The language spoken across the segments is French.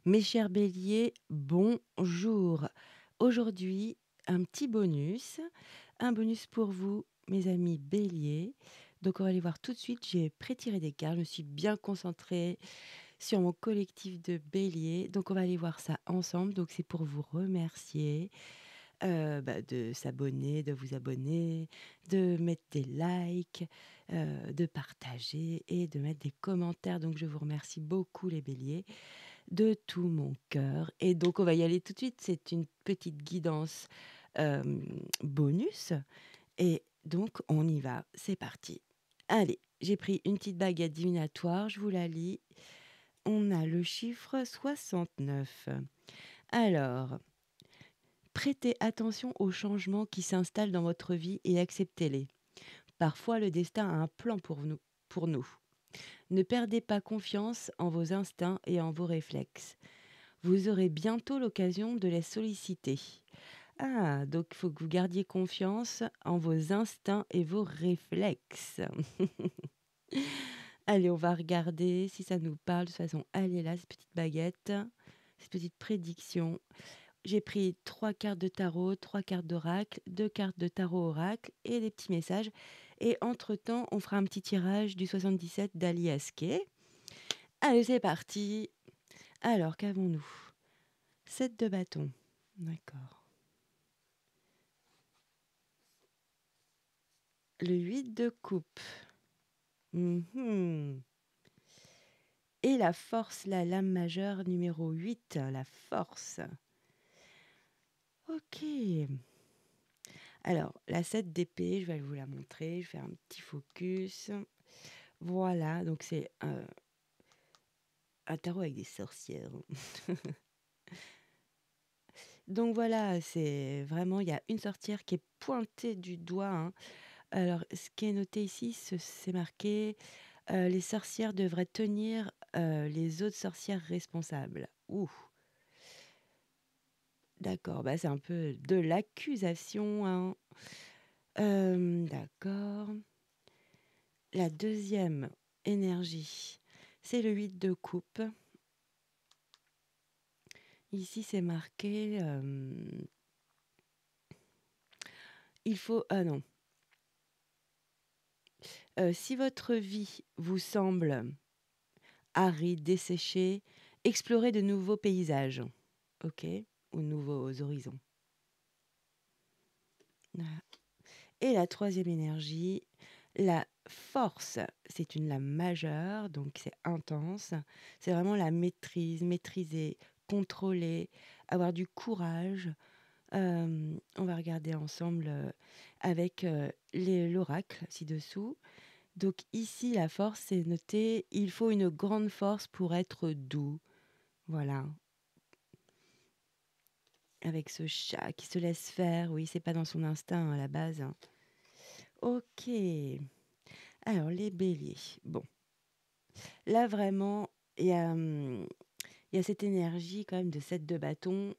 Mes chers béliers, bonjour. Aujourd'hui, un bonus pour vous, mes amis béliers. Donc on va aller voir tout de suite, j'ai pré-tiré des cartes, je me suis bien concentrée sur mon collectif de béliers. Donc on va aller voir ça ensemble, donc c'est pour vous remercier de s'abonner, de vous abonner, de mettre des likes, de partager et de mettre des commentaires. Donc je vous remercie beaucoup les béliers de tout mon cœur. Et donc, on va y aller tout de suite. C'est une petite guidance bonus. Et donc, on y va. C'est parti. Allez, j'ai pris une petite baguette divinatoire. Je vous la lis. On a le chiffre 69. Alors, prêtez attention aux changements qui s'installent dans votre vie et acceptez-les. Parfois, le destin a un plan pour nous. Ne perdez pas confiance en vos instincts et en vos réflexes. Vous aurez bientôt l'occasion de les solliciter. Ah, donc il faut que vous gardiez confiance en vos instincts et vos réflexes. Allez, on va regarder si ça nous parle. De toute façon, elle est là, cette petite baguette, cette petite prédiction. J'ai pris 3 cartes de tarot, 3 cartes d'oracle, 2 cartes de tarot oracle et des petits messages. Et entre-temps, on fera un petit tirage du 77 d'Ali Askey. Allez, c'est parti. Alors, qu'avons-nous? 7 de bâton. D'accord. Le 8 de coupe. Mhm. Et la force, la lame majeure numéro 8, la force. Ok. Alors, la 7 d'épée, je vais vous la montrer. Je vais faire un petit focus. Voilà, donc c'est un tarot avec des sorcières. Donc voilà, c'est vraiment, il y a une sorcière qui est pointée du doigt, hein. Alors, ce qui est noté ici, c'est marqué les sorcières devraient tenir les autres sorcières responsables. Ouh, d'accord, bah, c'est un peu de l'accusation, hein. D'accord. La deuxième énergie, c'est le 8 de coupe. Ici, c'est marqué il faut. Ah non. Si votre vie vous semble aride, desséchée, explorez de nouveaux paysages. Ok, ou nouveaux horizons. Voilà. Et la troisième énergie, la force, c'est une lame majeure, donc c'est intense. C'est vraiment la maîtrise, maîtriser, contrôler, avoir du courage. On va regarder ensemble avec l'oracle ci-dessous. Donc ici, la force, c'est noté, il faut une grande force pour être doux. Voilà. Avec ce chat qui se laisse faire, oui, c'est pas dans son instinct à la base, hein. Ok. Alors, les béliers. Bon, là, vraiment, il y a cette énergie quand même de 7 de bâton.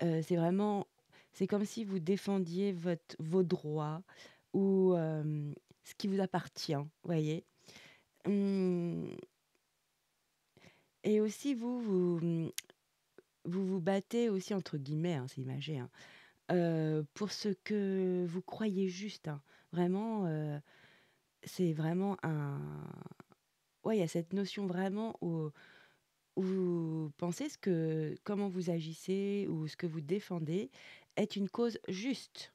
C'est vraiment, c'est comme si vous défendiez vos droits ou ce qui vous appartient, vous voyez. Hum, et aussi, vous vous battez aussi, entre guillemets, hein, c'est imagé, hein, pour ce que vous croyez juste, hein. Vraiment, c'est vraiment un... Ouais, il y a cette notion vraiment où vous pensez comment vous agissez ou ce que vous défendez est une cause juste.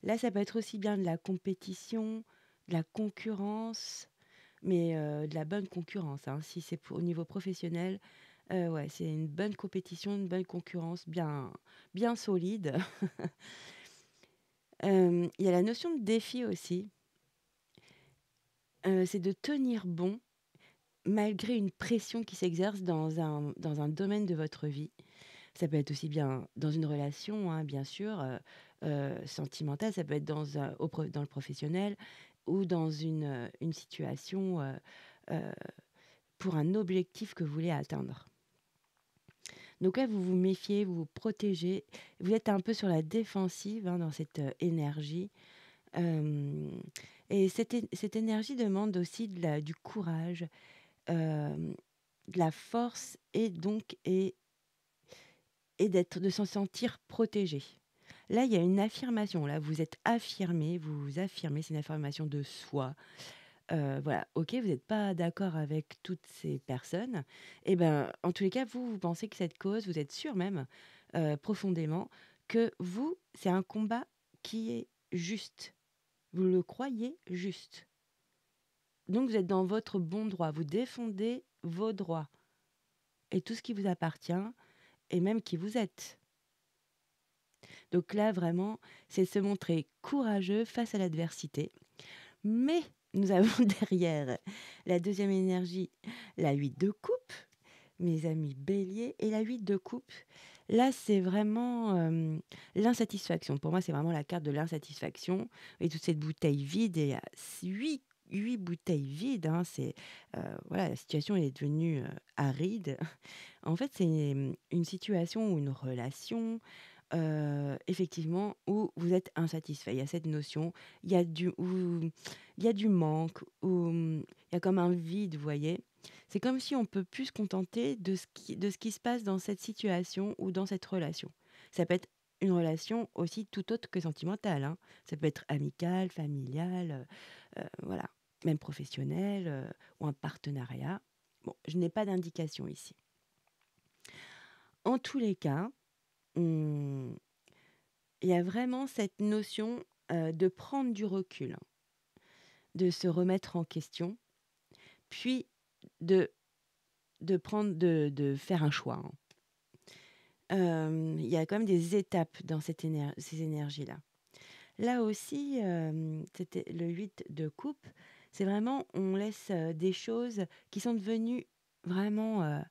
Là, ça peut être aussi bien de la compétition, de la concurrence, mais de la bonne concurrence, hein. Si c'est au niveau professionnel, ouais, c'est une bonne compétition, une bonne concurrence bien, bien solide. Il y a la notion de défi aussi. C'est de tenir bon malgré une pression qui s'exerce dans un domaine de votre vie. Ça peut être aussi bien dans une relation, hein, bien sûr, sentimentale, ça peut être dans le professionnel ou dans une situation euh, pour un objectif que vous voulez atteindre. Donc là, vous vous méfiez, vous vous protégez, vous êtes un peu sur la défensive, hein, dans cette énergie. Euh, et cette énergie demande aussi du courage, de la force et donc de s'en sentir protégé. Là, il y a une affirmation, là, vous êtes affirmé, vous vous affirmez, c'est une affirmation de soi. Voilà, OK, vous n'êtes pas d'accord avec toutes ces personnes et ben, en tous les cas, vous pensez que cette cause, vous êtes sûr même, profondément que vous, c'est un combat qui est juste. Vous le croyez juste. Donc vous êtes dans votre bon droit, vous défendez vos droits et tout ce qui vous appartient et même qui vous êtes. Donc là, vraiment, c'est se montrer courageux face à l'adversité. Mais nous avons derrière la deuxième énergie, la 8 de coupe, mes amis béliers, et la 8 de coupe. Là, c'est vraiment l'insatisfaction. Pour moi, c'est vraiment la carte de l'insatisfaction. Et toute cette bouteille vide, et il y a 8 bouteilles vides. Hein, voilà, la situation est devenue aride. En fait, c'est une situation ou une relation, effectivement, où vous êtes insatisfait. Il y a cette notion, il y a du manque, il y a comme un vide, vous voyez? C'est comme si on peut plus se contenter de ce qui se passe dans cette situation ou dans cette relation. Ça peut être une relation aussi tout autre que sentimentale, hein. Ça peut être amicale, familiale, voilà, même professionnelle, ou un partenariat. Bon, je n'ai pas d'indication ici. En tous les cas, mmh, il y a vraiment cette notion, de prendre du recul, hein, de se remettre en question, puis de de faire un choix, hein. Il y a quand même des étapes dans ces énergies-là. Là aussi, c'était le 8 de coupe, c'est vraiment on laisse, des choses qui sont devenues vraiment, heu,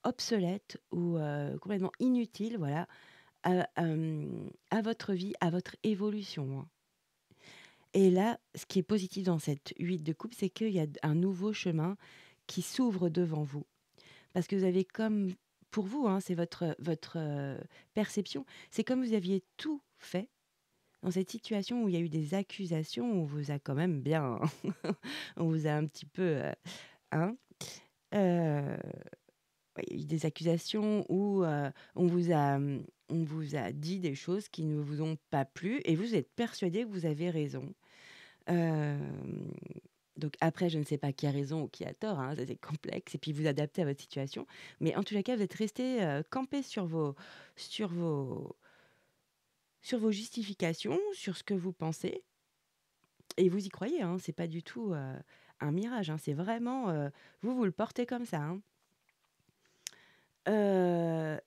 obsolètes ou, complètement inutiles, voilà, à votre vie, à votre évolution, hein. Et là, ce qui est positif dans cette 8 de coupe, c'est qu'il y a un nouveau chemin qui s'ouvre devant vous. Parce que vous avez comme pour vous, hein, c'est votre, perception, c'est comme vous aviez tout fait dans cette situation où il y a eu des accusations, où on vous a quand même bien on vous a un petit peu, hein, heu ouais, il y a eu des accusations où, on vous a dit des choses qui ne vous ont pas plu et vous êtes persuadé que vous avez raison. Hem, donc après, je ne sais pas qui a raison ou qui a tort, hein, ça c'est complexe et puis vous adaptez à votre situation. Mais en tous les cas, vous êtes resté campés sur vos sur vos justifications, sur ce que vous pensez et vous y croyez, hein. C'est pas du tout, un mirage, hein. C'est vraiment, vous le portez comme ça, hein.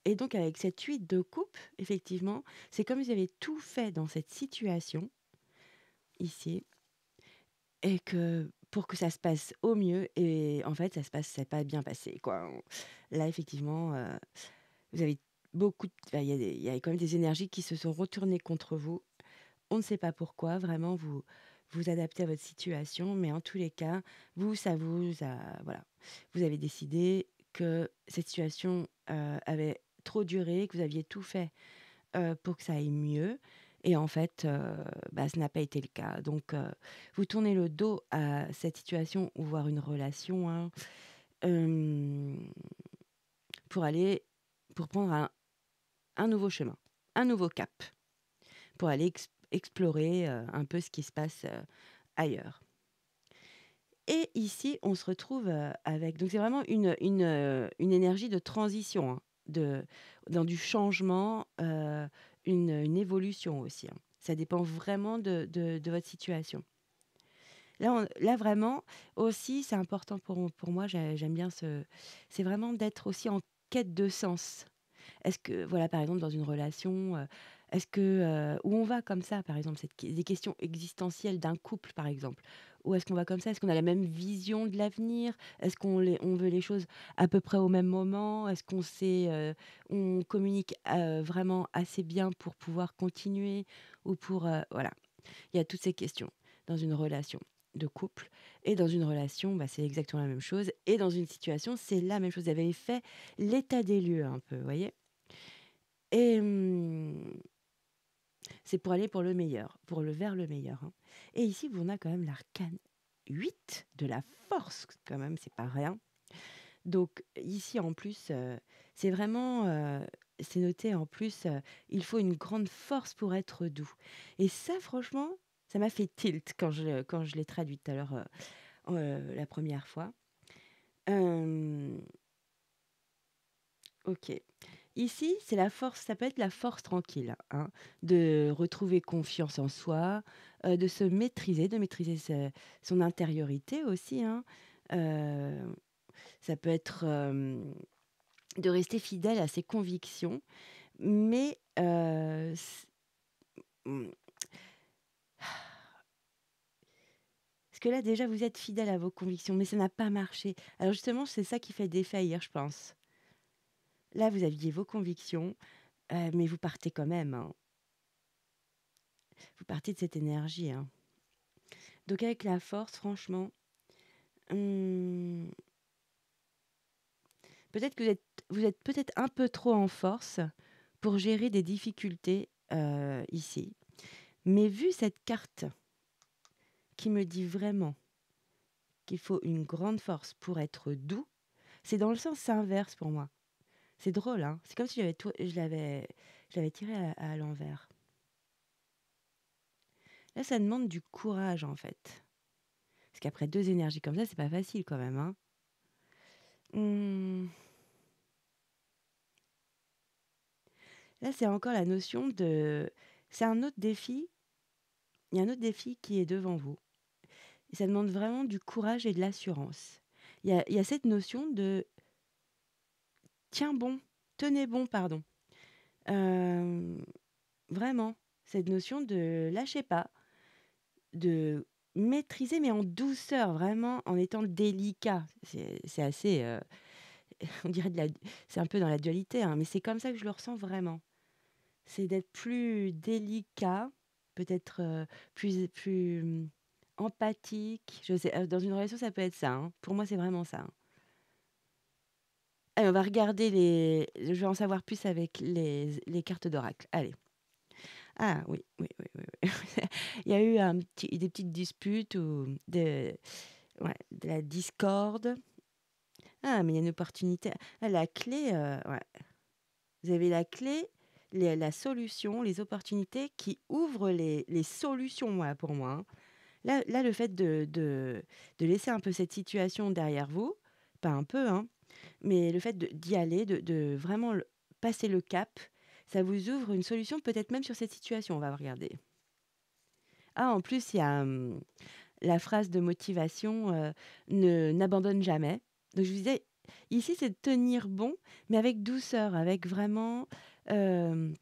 Et donc avec cette 8 de coupe, effectivement, c'est comme si vous avez tout fait dans cette situation, ici, et que pour que ça se passe au mieux et en fait, ça s'est pas bien passé, quoi. Là, effectivement, vous avez beaucoup de enfin, il y a quand même des énergies qui se sont retournées contre vous. On ne sait pas pourquoi, vraiment, vous adaptez à votre situation, mais en tous les cas, ça vous a voilà, vous avez décidé que cette situation, avait trop duré, que vous aviez tout fait, pour que ça aille mieux et en fait, bah, ce n'a pas été le cas. Donc, vous tournez le dos à cette situation ou voire une relation, hein, hem, pour aller pour prendre un nouveau chemin, un nouveau cap, pour aller explorer, un peu ce qui se passe, ailleurs. Et ici, on se retrouve, avec donc c'est vraiment une énergie de transition, hein, dans du changement, une évolution aussi, hein. Ça dépend vraiment de votre situation. Là vraiment aussi, c'est important pour moi, j'aime bien c'est vraiment d'être aussi en quête de sens. Est-ce que voilà, par exemple, dans une relation, est-ce que, où on va comme ça, par exemple, des questions existentielles d'un couple, par exemple? Ou est-ce qu'on va comme ça? Est-ce qu'on a la même vision de l'avenir? Est-ce on veut les choses à peu près au même moment? Est-ce on communique, vraiment assez bien pour pouvoir continuer ou pour, voilà. Il y a toutes ces questions dans une relation de couple et dans une relation, bah, c'est exactement la même chose et dans une situation, c'est la même chose. Vous avez fait l'état des lieux un peu, vous voyez? Et c'est pour aller pour le meilleur, pour le vers le meilleur, hein. Et ici, on a quand même l'arcane 8 de la force, quand même, c'est pas rien. Donc ici, en plus, c'est vraiment, c'est noté en plus, «Il faut une grande force pour être doux» et ça franchement, ça m'a fait tilt quand je l'ai traduit tout à l'heure, la première fois. Hem, OK. Ici, c'est la force ça peut être la force tranquille, hein, de retrouver confiance en soi, de maîtriser son intériorité aussi, hein. Heu, Ça peut être, de rester fidèle à ses convictions, mais mmh, parce que là, déjà, vous êtes fidèle à vos convictions, mais ça n'a pas marché. Alors justement, c'est ça qui fait défaillir, je pense. Là, vous aviez vos convictions, mais vous partez quand même, hein. Vous partez de cette énergie, hein. Donc avec la force, franchement, mmh, peut-être que vous êtes peut-être un peu trop en force pour gérer des difficultés, ici. Mais vu cette carte qui me dit vraiment qu'il faut une grande force pour être doux, c'est dans le sens inverse pour moi. C'est drôle, hein? C'est comme si je l'avais tiré à l'envers. Là, ça demande du courage, en fait. Parce qu'après 2 énergies comme ça, c'est pas facile quand même, hein? Mmh, là, c'est encore la notion de c'est un autre défi il y a un autre défi qui est devant vous et ça demande vraiment du courage et de l'assurance. Il y a cette notion de: «Tiens bon, tenez bon», pardon. Hem, Vraiment, cette notion de lâcher pas, de maîtriser, mais en douceur, vraiment en étant délicat. C'est assez, on dirait c'est un peu dans la dualité, hein, mais c'est comme ça que je le ressens vraiment. C'est d'être plus délicat, peut-être, empathique. Je sais, dans une relation, ça peut être ça, hein. Pour moi, c'est vraiment ça, hein. Allez, on va regarder je vais en savoir plus avec les cartes d'oracle. Allez. Ah oui, oui, oui, oui, oui. Il y a eu des petites disputes ou ouais, de la discorde. Ah, mais il y a une opportunité. Ah, la clé, ouais. Vous avez la clé, la solution, les opportunités qui ouvrent les solutions, moi, pour moi, hein. Là, le fait de laisser un peu cette situation derrière vous, pas un peu, hein, mais le fait d'y aller, de vraiment passer le cap, ça vous ouvre une solution, peut-être même sur cette situation. On va regarder. Ah, en plus, il y a la phrase de motivation, ne n'abandonne jamais. Donc je vous disais, ici, c'est de tenir bon, mais avec douceur, avec vraiment, hem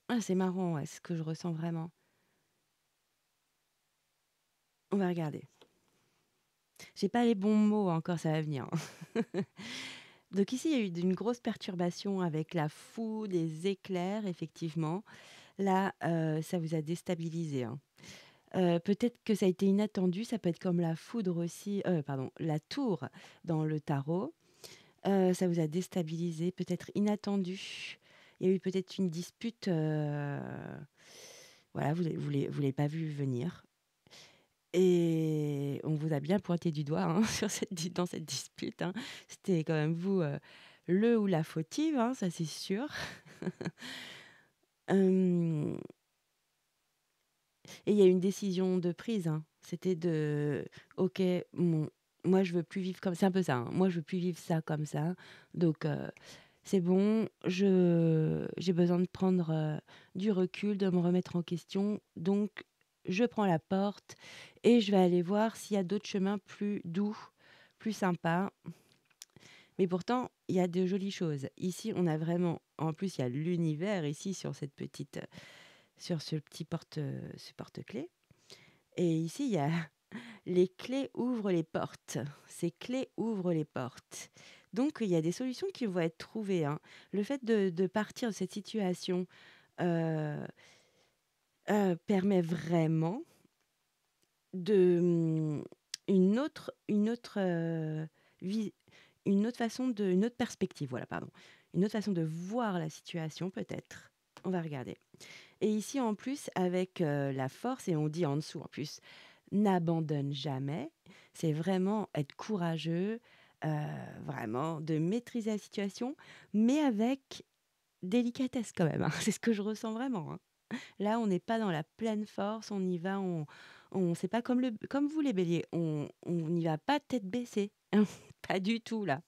ah, c'est marrant, ouais, ce que je ressens vraiment. On va regarder. J'ai pas les bons mots encore, ça va venir, hein. Donc ici, il y a eu une grosse perturbation avec la foudre, les éclairs, effectivement. Là, ça vous a déstabilisé, hein. Peut-être que ça a été inattendu, ça peut être comme la foudre aussi, pardon, la tour dans le tarot. Ça vous a déstabilisé, peut-être inattendu. Il y a eu peut-être une dispute, voilà, vous l'avez pas vu venir et on vous a bien pointé du doigt, hein, dans cette dispute, hein. C'était quand même vous, le ou la fautive, hein, ça c'est sûr. Hem Et il y a une décision de prise, hein. C'était de: «OK, bon, moi je veux plus vivre comme» c'est un peu ça, hein. «Moi je veux plus vivre ça comme ça, donc c'est bon, j'ai besoin de prendre, du recul, de me remettre en question, donc je prends la porte et je vais aller voir s'il y a d'autres chemins plus doux, plus sympas». Mais pourtant, il y a de jolies choses. Ici, on a vraiment en plus, il y a l'univers ici sur ce petit ce porte-clés et ici, il y a les clés ouvrent les portes. Ces clés ouvrent les portes. Donc il y a des solutions qui vont être trouvées, hein. Le fait de partir de cette situation, heu permet vraiment de, une autre, vis une autre façon une autre perspective, voilà, pardon. Une autre façon de voir la situation peut-être. On va regarder. Et ici, en plus, avec, la force et on dit en dessous, en plus: «N'abandonne jamais». C'est vraiment être courageux, vraiment de maîtriser la situation, mais avec délicatesse quand même, hein. C'est ce que je ressens vraiment, hein. Là, on n'est pas dans la pleine force, on y va, on c'est pas comme vous les béliers, on n'y va pas tête baissée. Pas du tout là.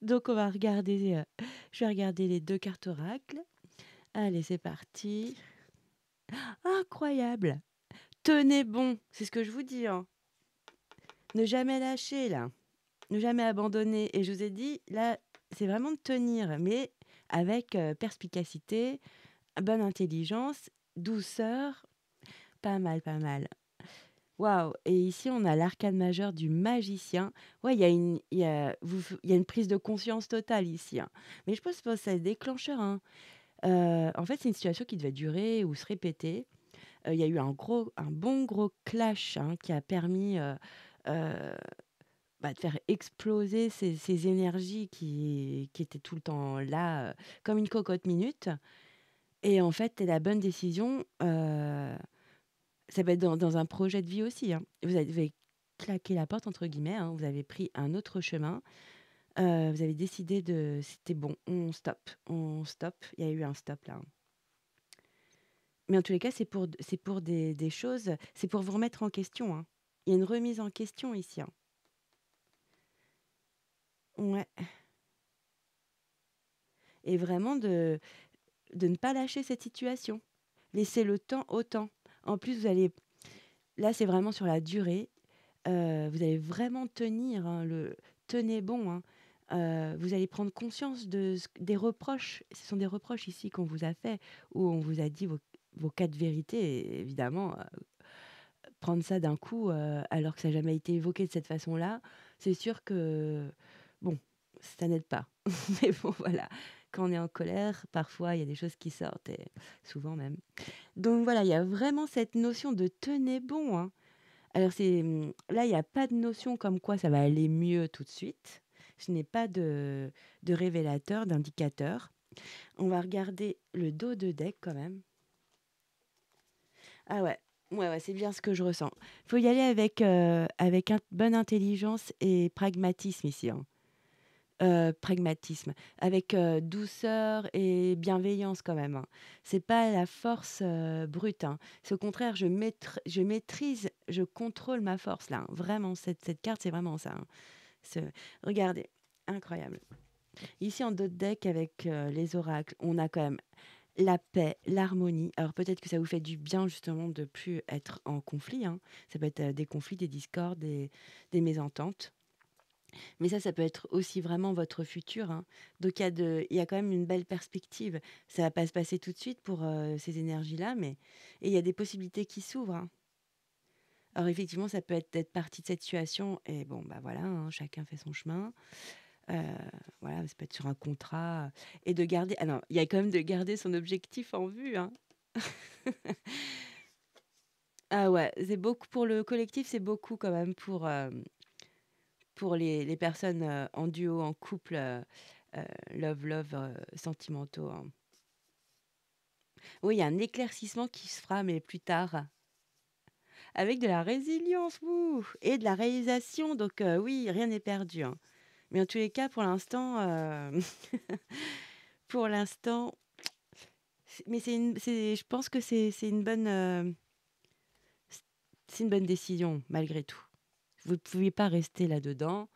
Donc on va regarder, je vais regarder les 2 cartes oracles. Allez, c'est parti. Incroyable! Tenez bon, c'est ce que je vous dis, hein. Ne jamais lâcher là, ne jamais abandonner et je vous ai dit, là, c'est vraiment de tenir, mais avec, perspicacité, bonne intelligence, douceur, pas mal, pas mal. Waouh! Et ici, on a l'arcane majeur du magicien. Ouais, il y a une prise de conscience totale ici, hein. Mais je pense que c'est déclencheur, hein. En fait, c'est une situation qui devait durer ou se répéter. Il y a eu un bon gros clash, hein, qui a permis, heu, de faire exploser ces énergies qui étaient tout le temps là, comme une cocotte minute. Et en fait, la bonne décision, ça peut être dans un projet de vie aussi, hein. Vous avez «claqué la porte» entre guillemets, hein, vous avez pris un autre chemin, vous avez décidé de c'était bon, on stoppe. Il y a eu un stop là, hein. Mais en tous les cas, c'est pour des choses, c'est pour vous remettre en question, hein. Il y a une remise en question ici, hein. Ouais, et vraiment de ne pas lâcher cette situation. Laisser le temps au temps. En plus, vous allez là, c'est vraiment sur la durée. Vous allez vraiment tenir, hein, tenez bon, hein. Vous allez prendre conscience des reproches. Ce sont des reproches ici qu'on vous a fait, où on vous a dit vos 4 vérités et évidemment, prendre ça d'un coup, alors que ça n'a jamais été évoqué de cette façon-là, c'est sûr que, bon, ça n'aide pas. Mais bon, voilà, quand on est en colère, parfois, il y a des choses qui sortent et souvent même. Donc voilà, il y a vraiment cette notion de tenez bon, hein. Alors là, il y a pas de notion comme quoi ça va aller mieux tout de suite. Je n'ai pas de révélateur, d'indicateur. On va regarder le dos de deck quand même. Ah ouais, ouais, ouais, c'est bien ce que je ressens. Faut y aller avec bonne intelligence et pragmatisme ici, hein. Pragmatisme, avec, douceur et bienveillance quand même, hein. C'est pas la force, brute, hein. C'est au contraire, je maîtrise, je contrôle ma force là, hein. Vraiment, cette carte, c'est vraiment ça, hein. Ce Regardez, incroyable. Ici, en dos de deck avec, les oracles, on a quand même la paix, l'harmonie. Alors peut-être que ça vous fait du bien justement de plus être en conflit, hein. Ça peut être, des conflits, des discordes, des mésententes. Mais ça peut être aussi vraiment votre futur, hein. Donc il y a quand même une belle perspective. Ça va pas se passer tout de suite pour, ces énergies-là, mais il y a des possibilités qui s'ouvrent, hein. Alors effectivement, ça peut être d'être partie de cette situation et bon, bah, voilà, hein, chacun fait son chemin. Heu, voilà, ça peut être sur un contrat, et de garder ah non, il y a quand même de garder son objectif en vue, hein. Ah ouais, c'est beaucoup pour le collectif, c'est beaucoup quand même pour les personnes, en duo, en couple, love, sentimentaux, hein. Oui, il y a un éclaircissement qui se fera, mais plus tard, avec de la résilience, wouh! Et de la réalisation, donc oui, rien n'est perdu, hein. Mais en tous les cas, pour l'instant, pour l'instant, c'est je pense que c'est une bonne, c c'est une bonne décision malgré tout. Vous ne pouviez pas rester là-dedans.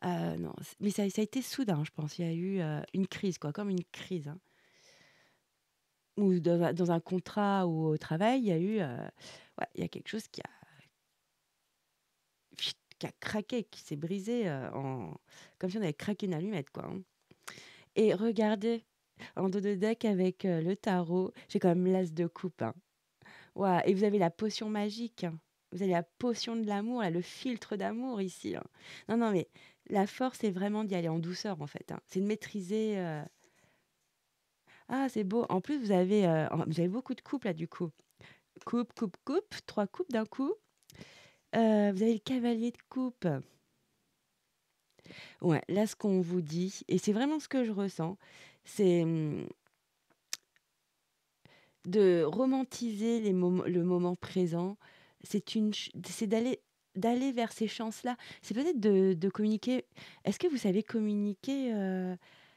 Non, mais ça a été soudain, je pense. Il y a eu, une crise quoi, comme une crise, hein. Ou dans un contrat ou au travail, il y a eu, ouais, il y a quelque chose qui a craqué, qui s'est brisé, en comme si on avait craqué une allumette, quoi, hein. Et regardez, en dos de deck avec, le tarot, j'ai quand même l'as de coupe, hein. Waouh, et vous avez la potion magique, hein. Vous avez la potion de l'amour, là, le filtre d'amour ici, hein. Non, non, mais la force, c'est vraiment d'y aller en douceur, en fait, hein. C'est de maîtriser, ah, c'est beau. En plus, vous avez beaucoup de coupes, là, du coup. Coupe, coupe, coupe, 3 coupes d'un coup. Vous avez le cavalier de coupe. Ouais, là, ce qu'on vous dit et c'est vraiment ce que je ressens, c'est, de romantiser le moment présent. C'est d'aller d'aller vers ces chances-là. C'est peut-être de communiquer. Est-ce que vous savez communiquer,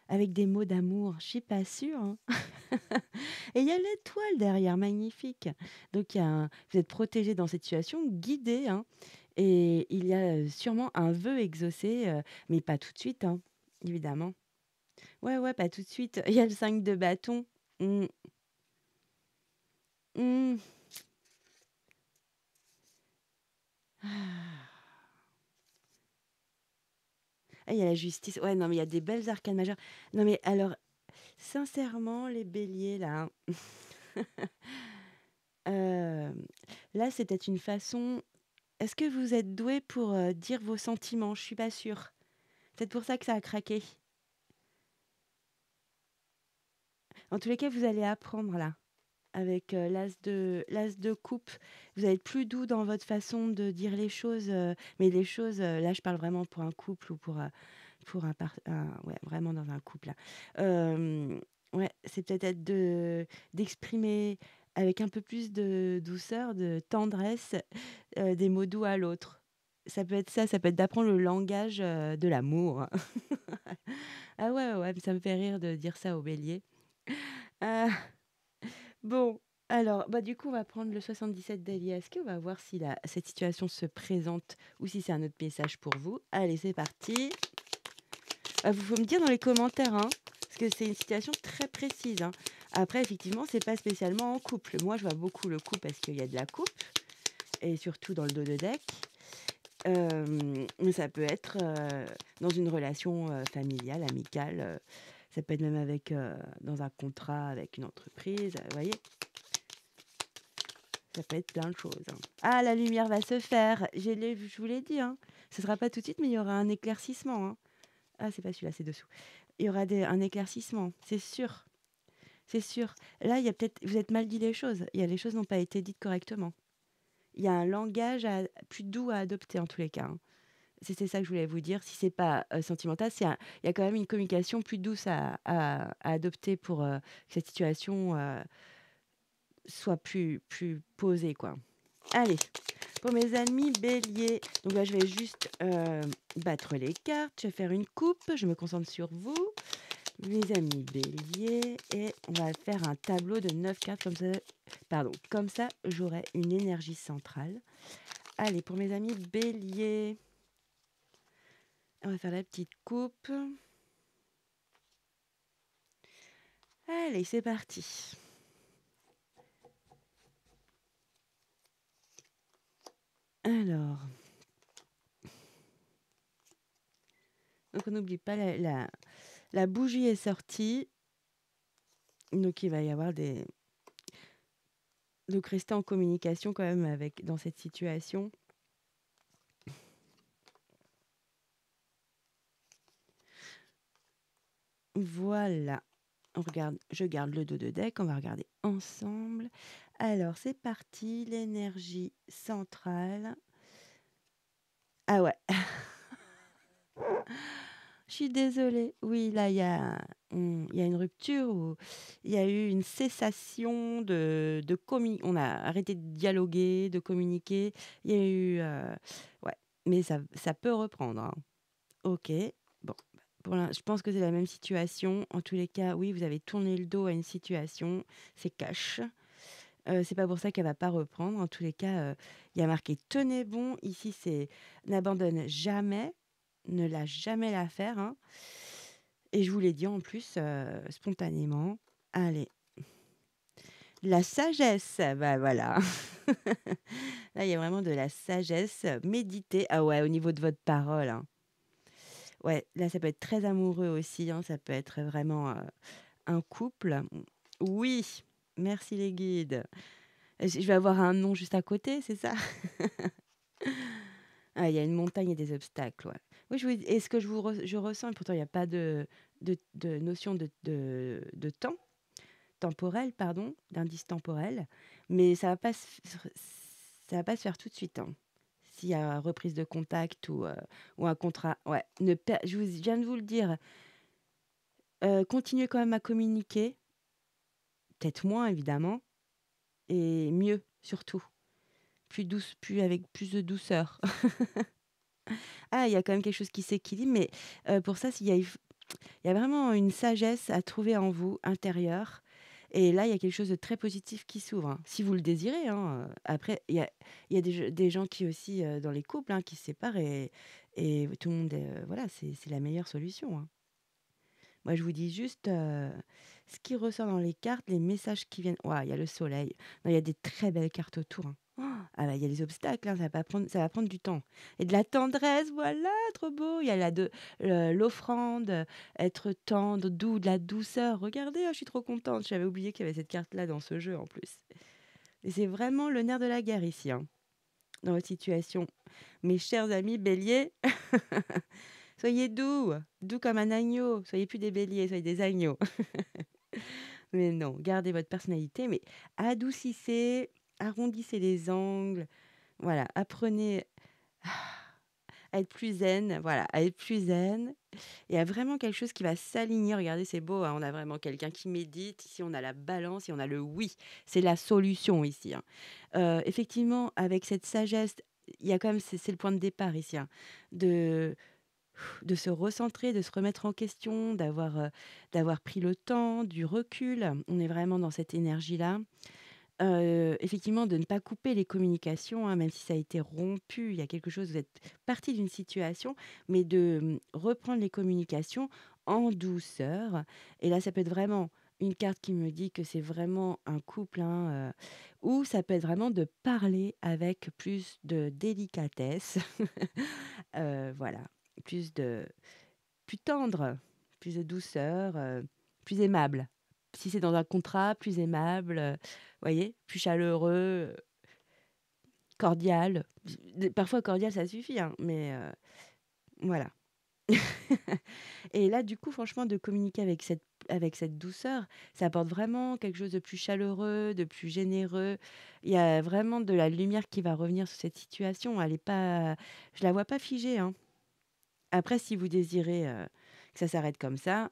avec des mots d'amour? Je suis pas sûre, hein. Et il y a l'étoile derrière, magnifique. Donc il y a vous êtes protégé dans cette situation, guidé, hein, et il y a, sûrement un vœu exaucé, mais pas tout de suite, hein, évidemment. Ouais, ouais, pas tout de suite. Il y a le 5 de bâton. Mmh. Mmh. Ah. Ah, il y a la justice. Ouais, non, mais il y a des belles arcanes majeures. Non, mais alors, sincèrement, les béliers, là, hein, là, c'est peut-être une façon. Est-ce que vous êtes doué pour dire vos sentiments? Je suis pas sûre. Peut-être pour ça que ça a craqué. En tous les cas, vous allez apprendre là, avec l'as de coupe. Vous allez être plus doux dans votre façon de dire les choses, mais les choses, là, je parle vraiment pour un couple ou pour ouais, vraiment dans un couple là. Ouais, c'est peut-être d'exprimer avec un peu plus de douceur, de tendresse, des mots doux à l'autre. Ça peut être d'apprendre le langage, de l'amour. Ah ouais, ouais, ouais, ça me fait rire de dire ça aux béliers. Heu, bon, alors, bah, du coup, on va prendre le 77 d'Elias. On va voir si cette situation se présente ou si c'est un autre message pour vous. Allez, c'est parti. Vous faut me dire dans les commentaires, hein, parce que c'est une situation très précise, hein. Après, effectivement, c'est pas spécialement en couple. Moi, je vois beaucoup le couple parce qu'il y a de la coupe et surtout dans le dos de deck. Mais ça peut être, dans une relation, familiale, amicale, ça peut être même avec, dans un contrat avec une entreprise, vous voyez? Ça peut être plein de choses, hein. Ah, la lumière va se faire, je vous l'ai dit, hein. Ce sera pas tout de suite, mais il y aura un éclaircissement, hein. Ah, c'est pas celui-là, c'est dessous. Il y aura un éclaircissement, c'est sûr, c'est sûr. Là, il y a peut-être vous êtes mal dit les choses. Les choses n'ont pas été dites correctement. Il y a un langage plus doux à adopter en tous les cas, hein. C'était ça que je voulais vous dire. Si c'est pas, sentimental, il y a quand même une communication plus douce à adopter pour, que cette situation, soit plus posée, quoi. Allez, pour mes amis béliers, donc là, je vais juste, battre les cartes. Je vais faire une coupe. Je me concentre sur vous, mes amis béliers, et on va faire un tableau de 9 cartes comme ça. Pardon, comme ça, j'aurai une énergie centrale. Allez, pour mes amis béliers, on va faire la petite coupe. Allez, c'est parti. Alors, donc on n'oublie pas la bougie est sortie. Donc il va y avoir des. Donc rester en communication quand même dans cette situation. Voilà. Je garde le dos de deck, on va regarder ensemble. Alors c'est parti, l'énergie centrale. Ah ouais. Je suis désolée. Oui, là, il y a une rupture ou il y a eu une cessation on a arrêté de dialoguer, de communiquer. Il y a eu, ouais, mais ça peut reprendre, hein. OK. Bon, je pense que c'est la même situation. En tous les cas, oui, vous avez tourné le dos à une situation, c'est cash. C'est pas pour ça qu'elle va pas reprendre. En tous les cas, il y a marqué: «Tenez bon». Ici, c'est n'abandonne jamais, ne lâche jamais l'affaire, hein, et je vous l'ai dit en plus, spontanément. Allez, la sagesse, bah, voilà. Là, il y a vraiment de la sagesse, méditez. Ah ouais, au niveau de votre parole, hein. Ouais, là, ça peut être très amoureux aussi, hein, ça peut être vraiment, un couple. Oui, merci les guides. Je vais avoir un nom juste à côté, c'est ça? Ah, il y a une montagne et des obstacles, ouais. Oui, et ce que je ressens, et pourtant il y a pas de notion de temps, temporel, pardon, d'indice temporel, mais ça va pas se faire tout de suite, hein. S'il y a reprise de contact ou un contrat, ouais, je viens de vous le dire, continuez quand même à communiquer, peut-être moins évidemment, et mieux surtout. plus avec plus de douceur. Ah, il y a quand même quelque chose qui s'équilibre, mais pour ça, il y a vraiment une sagesse à trouver en vous, intérieure, et là, il y a quelque chose de très positif qui s'ouvre, hein, si vous le désirez, hein, après il y a des gens qui aussi, dans les couples, hein, qui se séparent et tout le monde, voilà, c'est la meilleure solution, hein. Moi, je vous dis juste, ce qui ressort dans les cartes, les messages qui viennent. Waouh, il y a le soleil. Non, il y a des très belles cartes autour, hein. Ah bah, il y a les obstacles, hein, ça va prendre du temps et de la tendresse, voilà, trop beau. Il y a l'offrande, être tendre, doux, de la douceur. Regardez, oh, je suis trop contente, j'avais oublié qu'il y avait cette carte-là dans ce jeu, en plus, et c'est vraiment le nerf de la guerre ici, hein, dans votre situation. Mes chers amis béliers, soyez doux, doux comme un agneau. Soyez plus des béliers, soyez des agneaux. Mais non, gardez votre personnalité, mais adoucissez, arrondissez les angles. Voilà, apprenez à être plus zen, voilà, à être plus zen. Il y a vraiment quelque chose qui va s'aligner. Regardez, c'est beau, hein, on a vraiment quelqu'un qui médite. Ici, on a la balance et on a le oui. C'est la solution ici, hein. Effectivement, avec cette sagesse, il y a quand même, c'est le point de départ ici, hein, de de se recentrer, de se remettre en question, d'avoir pris le temps, du recul. On est vraiment dans cette énergie-là. Effectivement, de ne pas couper les communications, hein, même si ça a été rompu. Il y a quelque chose, vous êtes parti d'une situation, mais de, reprendre les communications en douceur, et là, ça peut être vraiment une carte qui me dit que c'est vraiment un couple, hein, ou ça peut être vraiment de parler avec plus de délicatesse. Voilà, plus de plus tendre, plus de douceur, plus aimable. Si c'est dans un contrat, plus aimable, voyez? Plus chaleureux, cordial. Parfois cordial, ça suffit, hein, mais voilà. Et là, du coup, franchement, de communiquer avec cette douceur, ça apporte vraiment quelque chose de plus chaleureux, de plus généreux. Il y a vraiment de la lumière qui va revenir sur cette situation. Elle est pas Je la vois pas figée, hein. Après, si vous désirez, que ça s'arrête comme ça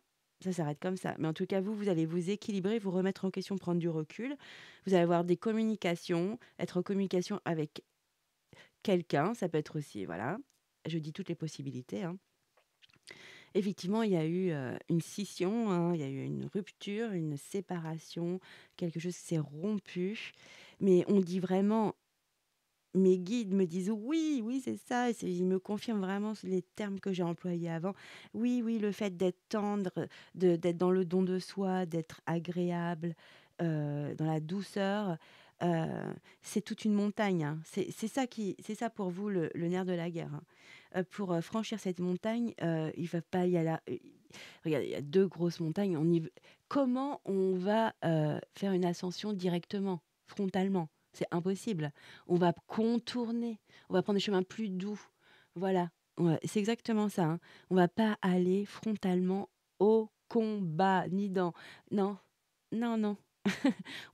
s'arrête comme ça. Mais en tout cas, vous allez vous équilibrer, vous remettre en question, prendre du recul. Vous allez avoir des communications, être en communication avec quelqu'un. Ça peut être aussi, voilà, je dis toutes les possibilités, hein. Effectivement, il y a eu, une scission, hein, il y a eu une rupture, une séparation, quelque chose s'est rompu. Mais on dit vraiment, mes guides me disent: «Oui, oui, c'est ça», et ils me confirment vraiment les termes que j'ai employés avant. Oui, oui, le fait d'être tendre, d'être dans le don de soi, d'être agréable, dans la douceur, heu, c'est toute une montagne, hein. C'est ça pour vous le nerf de la guerre, hein. Pour, franchir cette montagne, il va pas y aller. Regardez, il y a 2 grosses montagnes, comment on va, faire une ascension directement, frontalement? C'est impossible. On va contourner, on va prendre des chemins plus doux. Voilà, ouais, c'est exactement ça, hein. On va pas aller frontalement au combat, ni dans non, non, non.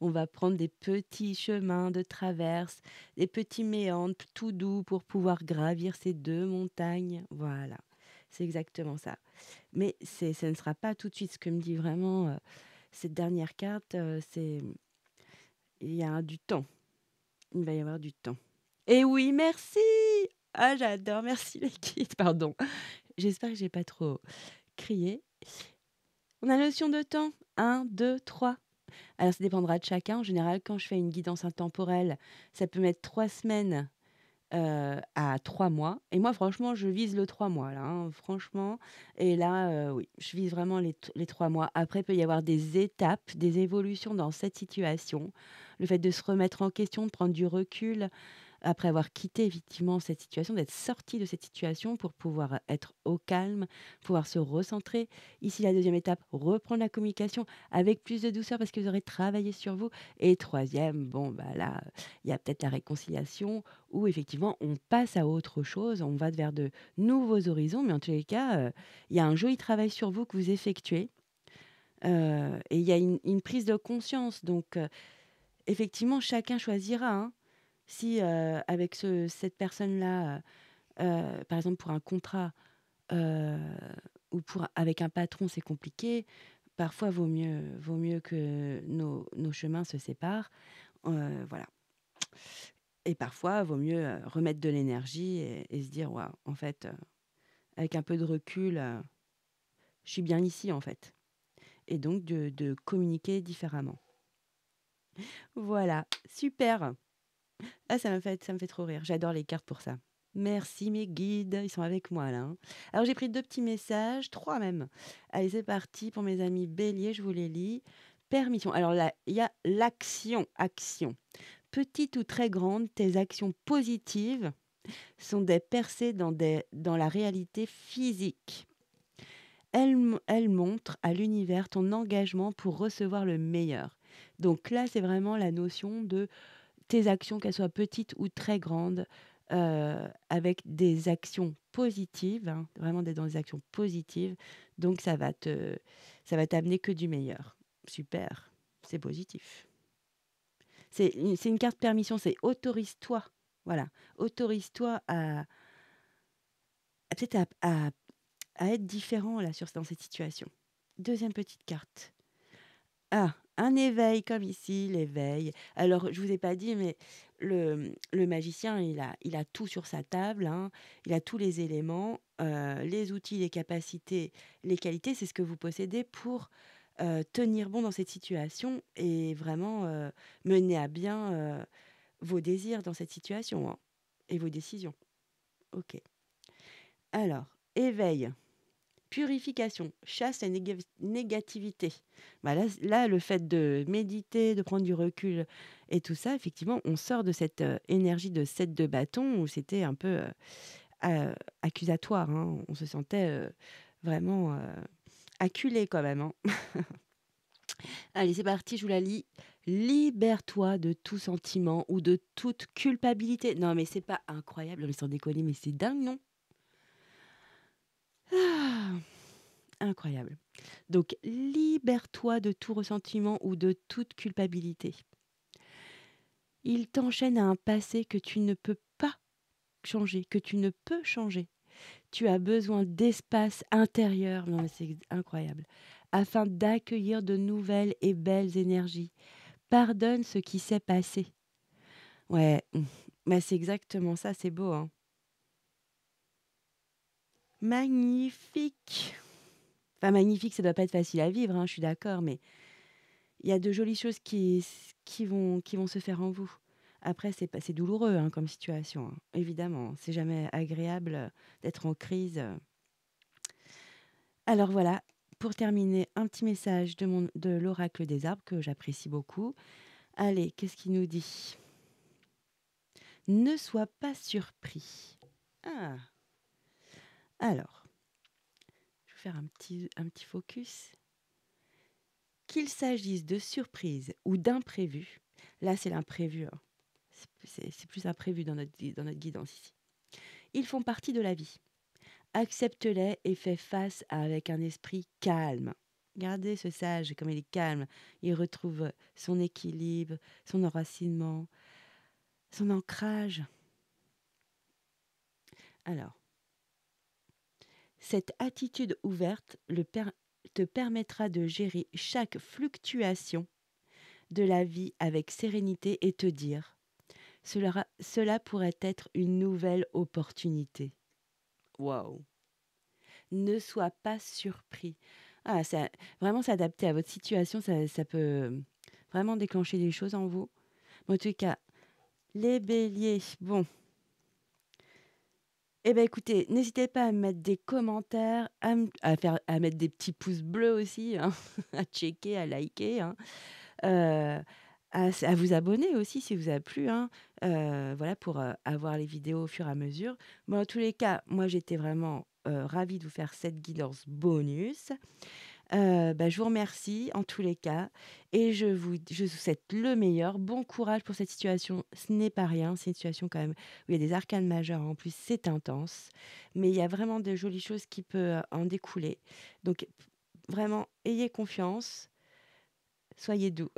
On va prendre des petits chemins de traverse, des petits méandres tout doux pour pouvoir gravir ces 2 montagnes. Voilà, c'est exactement ça. Mais ce ne sera pas tout de suite. Ce que me dit vraiment, cette dernière carte, c'est il y a du temps. Il va y avoir du temps. Et oui, merci! Ah, j'adore, merci les guides, pardon. J'espère que j'ai pas trop crié. On a la notion de temps. 1, 2, 3. Alors ça dépendra de chacun. En général, quand je fais une guidance intemporelle, ça peut mettre 3 semaines, à 3 mois, et moi franchement je vise le 3 mois là, hein, franchement, et là, oui, je vise vraiment les 3 mois. Après, il peut y avoir des étapes, des évolutions dans cette situation. Le fait de se remettre en question, de prendre du recul, après avoir quitté effectivement cette situation, d'être sorti de cette situation pour pouvoir être au calme, pouvoir se recentrer. Ici, la deuxième étape, reprendre la communication avec plus de douceur parce que vous aurez travaillé sur vous. Et troisième, bon, bah là, il y a peut-être la réconciliation où effectivement on passe à autre chose, on va vers de nouveaux horizons, mais en tous les cas, il y a un joli travail sur vous que vous effectuez. Et il y a une prise de conscience. Donc, effectivement, chacun choisira, hein. Si, avec cette personne-là, par exemple pour un contrat, heu, ou avec un patron, c'est compliqué, parfois vaut mieux que nos chemins se séparent, voilà. Et parfois, il vaut mieux, remettre de l'énergie et se dire: «Waouh, en fait, avec un peu de recul, je suis bien ici, en fait». Et donc de communiquer différemment. Voilà, super! Ah, ça me fait trop rire. J'adore les cartes pour ça. Merci mes guides, ils sont avec moi là, hein. Alors j'ai pris 2 petits messages, 3 même. Allez, c'est parti pour mes amis béliers, je vous les lis. Permission. Alors là, il y a l'action, action. Petite ou très grande, tes actions positives sont des percées dans la réalité physique. Elles montrent à l'univers ton engagement pour recevoir le meilleur. Donc là, c'est vraiment la notion de tes actions, qu'elles soient petites ou très grandes, avec des actions positives, hein, vraiment d'être dans des actions positives, donc ça va t'amener que du meilleur. Super, c'est positif. C'est une carte permission, c'est autorise-toi, voilà, autorise-toi à peut-être à être différent là dans cette situation. Deuxième petite carte. Ah, un éveil comme ici, l'éveil. Alors, je vous ai pas dit, mais le magicien, il a tout sur sa table, hein. Il a tous les éléments, les outils, les capacités, les qualités, c'est ce que vous possédez pour, tenir bon dans cette situation et vraiment, mener à bien, vos désirs dans cette situation, hein, et vos décisions. OK. Alors, éveil. Purification, chasse la négativité. Bah là, le fait de méditer, de prendre du recul et tout ça, effectivement, on sort de cette, énergie de 7 de bâton où c'était un peu, accusatoire, hein. On se sentait, vraiment, acculé quand même, hein. Allez, c'est parti, je vous la lis. Libère-toi de tout sentiment ou de toute culpabilité. Non, mais c'est pas incroyable, mais sans déconner, mais c'est dingue, non? Ah! Incroyable. Donc, libère-toi de tout ressentiment ou de toute culpabilité. Il t'enchaîne à un passé que tu ne peux pas changer, que tu ne peux changer. Tu as besoin d'espace intérieur, non mais c'est incroyable, afin d'accueillir de nouvelles et belles énergies. Pardonne ce qui s'est passé. Ouais, bah c'est exactement ça, c'est beau, hein. Magnifique. Enfin, magnifique, ça doit pas être facile à vivre, hein, je suis d'accord, mais il y a de jolies choses qui vont se faire en vous. Après, c'est douloureux, hein, comme situation, hein, évidemment. C'est jamais agréable, d'être en crise. Alors voilà, pour terminer, un petit message de l'oracle des arbres que j'apprécie beaucoup. Allez, qu'est-ce qu'il nous dit? Ne sois pas surpris. Ah, alors, je vais faire un petit focus. Qu'il s'agisse de surprises ou d'imprévus, là c'est l'imprévu, hein. C'est plus imprévu dans notre guidance ici. Ils font partie de la vie. Accepte-les et fais face avec un esprit calme. Regardez ce sage, comme il est calme. Il retrouve son équilibre, son enracinement, son ancrage. Alors, cette attitude ouverte te permettra de gérer chaque fluctuation de la vie avec sérénité et te dire, cela pourrait être une nouvelle opportunité. Waouh! Ne sois pas surpris. Ah, ça vraiment s'adapter à votre situation, ça peut vraiment déclencher des choses en vous. Mais en tout cas, les béliers, bon, eh ben, écoutez, n'hésitez pas à mettre des commentaires, à mettre des petits pouces bleus aussi, hein, à checker, à liker, hein, heu, à vous abonner aussi si vous a plu, hein, voilà pour, avoir les vidéos au fur et à mesure. Bon, en tous les cas, moi j'étais vraiment, ravie de vous faire cette guidance bonus. Bah, je vous remercie en tous les cas et je vous souhaite le meilleur. Bon courage pour cette situation, ce n'est pas rien, c'est une situation quand même où il y a des arcanes majeures en plus, c'est intense, mais il y a vraiment de jolies choses qui peuvent en découler. Donc vraiment, ayez confiance, soyez doux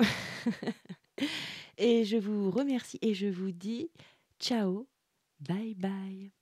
et je vous remercie et je vous dis ciao, bye bye.